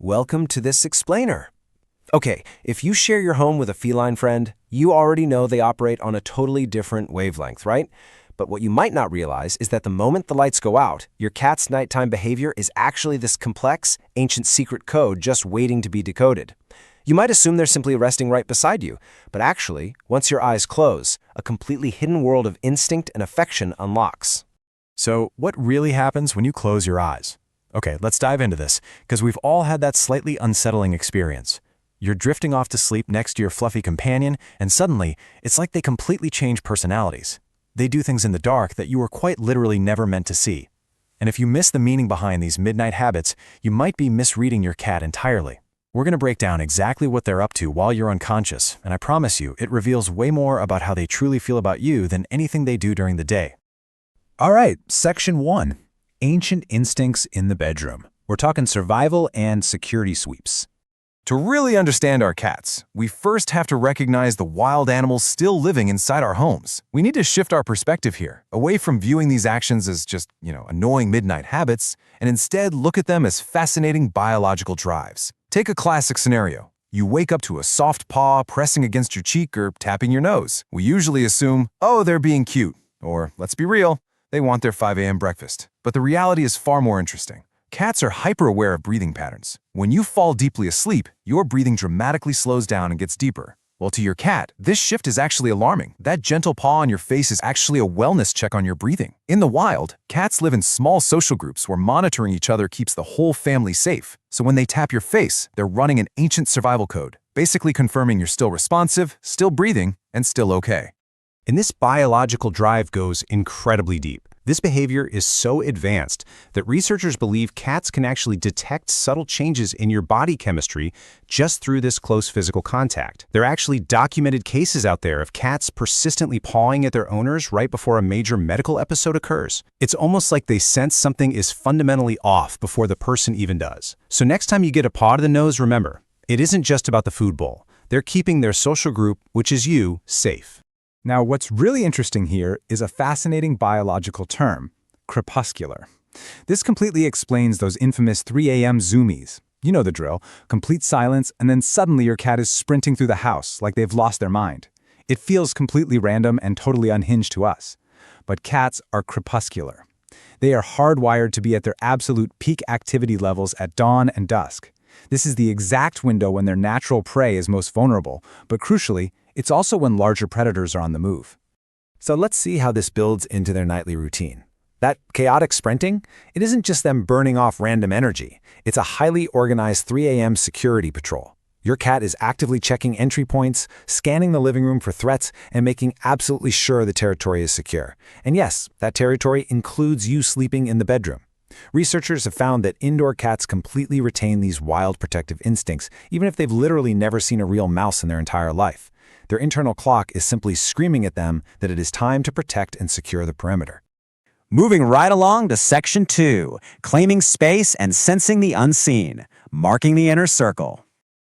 welcome to this explainer. Okay, if you share your home with a feline friend, you already know they operate on a totally different wavelength, right? But what you might not realize is that the moment the lights go out, your cat's nighttime behavior is actually this complex, ancient secret code just waiting to be decoded. You might assume they're simply resting right beside you, but actually, once your eyes close, a completely hidden world of instinct and affection unlocks. So, what really happens when you close your eyes? Okay, let's dive into this, because we've all had that slightly unsettling experience. You're drifting off to sleep next to your fluffy companion, and suddenly, it's like they completely change personalities. They do things in the dark that you were quite literally never meant to see. And if you miss the meaning behind these midnight habits, you might be misreading your cat entirely. We're going to break down exactly what they're up to while you're unconscious, and I promise you, it reveals way more about how they truly feel about you than anything they do during the day. All right, Section 1. Ancient instincts in the bedroom. We're talking survival and security sweeps. To really understand our cats, we first have to recognize the wild animals still living inside our homes. We need to shift our perspective here, away from viewing these actions as just, annoying midnight habits, and instead look at them as fascinating biological drives. Take a classic scenario. You wake up to a soft paw pressing against your cheek or tapping your nose. We usually assume, oh, they're being cute. Or, let's be real, they want their 5 a.m. breakfast. But the reality is far more interesting. Cats are hyper-aware of breathing patterns. When you fall deeply asleep, your breathing dramatically slows down and gets deeper. Well, to your cat, this shift is actually alarming. That gentle paw on your face is actually a wellness check on your breathing. In the wild, cats live in small social groups where monitoring each other keeps the whole family safe. So when they tap your face, they're running an ancient survival code, basically confirming you're still responsive, still breathing, and still okay. And this biological drive goes incredibly deep. This behavior is so advanced that researchers believe cats can actually detect subtle changes in your body chemistry just through this close physical contact. There are actually documented cases out there of cats persistently pawing at their owners right before a major medical episode occurs. It's almost like they sense something is fundamentally off before the person even does. So next time you get a paw to the nose, remember, it isn't just about the food bowl. They're keeping their social group, which is you, safe. Now, what's really interesting here is a fascinating biological term, crepuscular. This completely explains those infamous 3 a.m. zoomies. You know the drill, complete silence, and then suddenly your cat is sprinting through the house like they've lost their mind. It feels completely random and totally unhinged to us. But cats are crepuscular. They are hardwired to be at their absolute peak activity levels at dawn and dusk. This is the exact window when their natural prey is most vulnerable, but crucially, it's also when larger predators are on the move. So let's see how this builds into their nightly routine. That chaotic sprinting, it isn't just them burning off random energy. It's a highly organized 3 a.m. security patrol. Your cat is actively checking entry points, scanning the living room for threats, and making absolutely sure the territory is secure. And yes, that territory includes you sleeping in the bedroom. Researchers have found that indoor cats completely retain these wild protective instincts, even if they've literally never seen a real mouse in their entire life. Their internal clock is simply screaming at them that it is time to protect and secure the perimeter. Moving right along to Section 2, claiming space and sensing the unseen, marking the inner circle.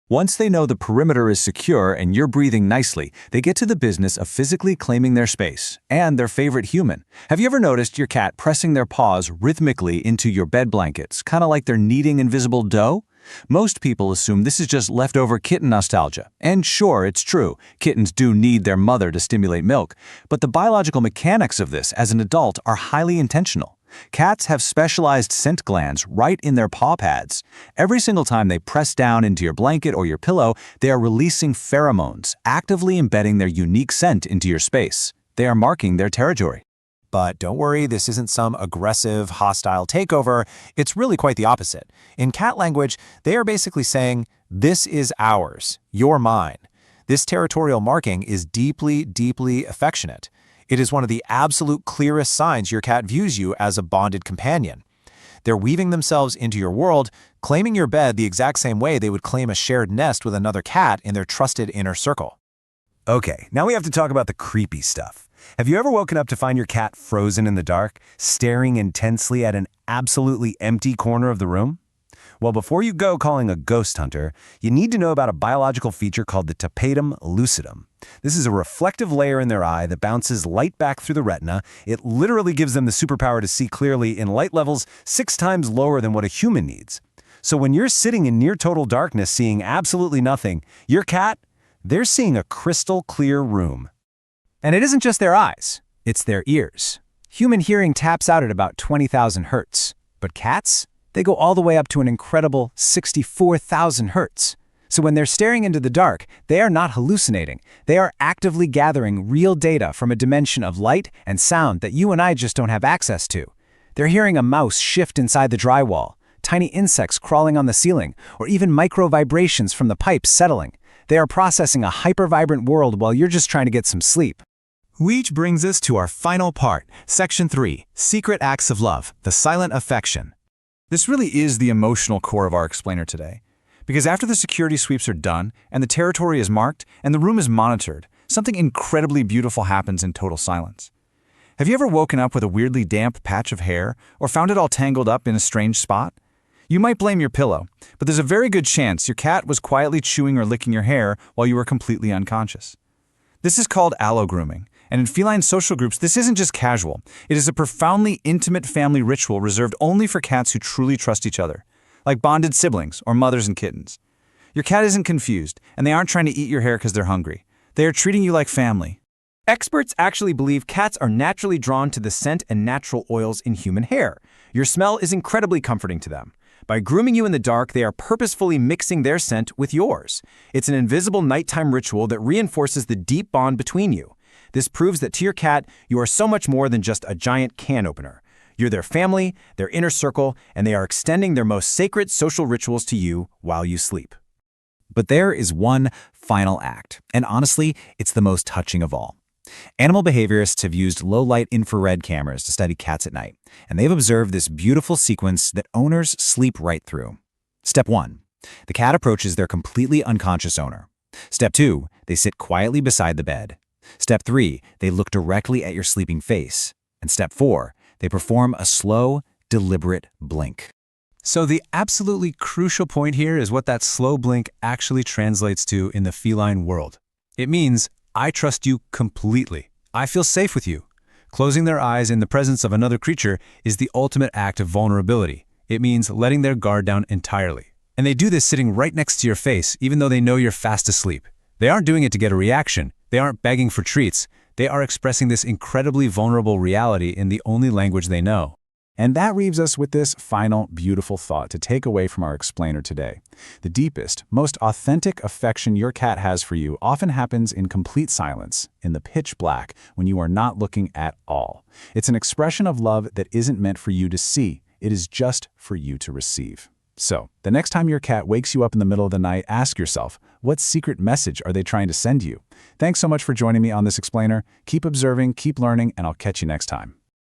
Once they know the perimeter is secure and you're breathing nicely, they get to the business of physically claiming their space and their favorite human. Have you ever noticed your cat pressing their paws rhythmically into your bed blankets, kind of like they're kneading invisible dough? Most people assume this is just leftover kitten nostalgia. And sure, it's true, kittens do need their mother to stimulate milk. But the biological mechanics of this as an adult are highly intentional. Cats have specialized scent glands right in their paw pads. Every single time they press down into your blanket or your pillow, they are releasing pheromones, actively embedding their unique scent into your space. They are marking their territory. But don't worry, this isn't some aggressive, hostile takeover. It's really quite the opposite. In cat language, they are basically saying, "This is ours, you're mine." This territorial marking is deeply, deeply affectionate. It is one of the absolute clearest signs your cat views you as a bonded companion. They're weaving themselves into your world, claiming your bed the exact same way they would claim a shared nest with another cat in their trusted inner circle. Okay, now we have to talk about the creepy stuff. Have you ever woken up to find your cat frozen in the dark, staring intensely at an absolutely empty corner of the room? Well, before you go calling a ghost hunter, you need to know about a biological feature called the tapetum lucidum. This is a reflective layer in their eye that bounces light back through the retina. It literally gives them the superpower to see clearly in light levels 6 times lower than what a human needs. So when you're sitting in near total darkness seeing absolutely nothing, your cat, they're seeing a crystal clear room. And it isn't just their eyes, it's their ears. Human hearing taps out at about 20,000 hertz, but cats, they go all the way up to an incredible 64,000 hertz. So when they're staring into the dark, they are not hallucinating. They are actively gathering real data from a dimension of light and sound that you and I just don't have access to. They're hearing a mouse shift inside the drywall, tiny insects crawling on the ceiling, or even micro vibrations from the pipes settling. They are processing a hyper-vibrant world while you're just trying to get some sleep. Which brings us to our final part, Section 3, Secret Acts of Love, the Silent Affection. This really is the emotional core of our explainer today. Because after the security sweeps are done, and the territory is marked, and the room is monitored, something incredibly beautiful happens in total silence. Have you ever woken up with a weirdly damp patch of hair, or found it all tangled up in a strange spot? You might blame your pillow, but there's a very good chance your cat was quietly chewing or licking your hair while you were completely unconscious. This is called allo-grooming, and in feline social groups, this isn't just casual. It is a profoundly intimate family ritual reserved only for cats who truly trust each other, like bonded siblings or mothers and kittens. Your cat isn't confused, and they aren't trying to eat your hair because they're hungry. They are treating you like family. Experts actually believe cats are naturally drawn to the scent and natural oils in human hair. Your smell is incredibly comforting to them. By grooming you in the dark, they are purposefully mixing their scent with yours. It's an invisible nighttime ritual that reinforces the deep bond between you. This proves that to your cat, you are so much more than just a giant can opener. You're their family, their inner circle, and they are extending their most sacred social rituals to you while you sleep. But there is one final act, and honestly, it's the most touching of all. Animal behaviorists have used low-light infrared cameras to study cats at night, and they've observed this beautiful sequence that owners sleep right through. Step 1. The cat approaches their completely unconscious owner. Step 2. They sit quietly beside the bed. Step 3. They look directly at your sleeping face. And Step 4. They perform a slow, deliberate blink. So the absolutely crucial point here is what that slow blink actually translates to in the feline world. It means, I trust you completely. I feel safe with you. Closing their eyes in the presence of another creature is the ultimate act of vulnerability. It means letting their guard down entirely. And they do this sitting right next to your face, even though they know you're fast asleep. They aren't doing it to get a reaction. They aren't begging for treats. They are expressing this incredibly vulnerable reality in the only language they know. And that leaves us with this final beautiful thought to take away from our explainer today. The deepest, most authentic affection your cat has for you often happens in complete silence, in the pitch black, when you are not looking at all. It's an expression of love that isn't meant for you to see. It is just for you to receive. So, the next time your cat wakes you up in the middle of the night, ask yourself, what secret message are they trying to send you? Thanks so much for joining me on this explainer. Keep observing, keep learning, and I'll catch you next time.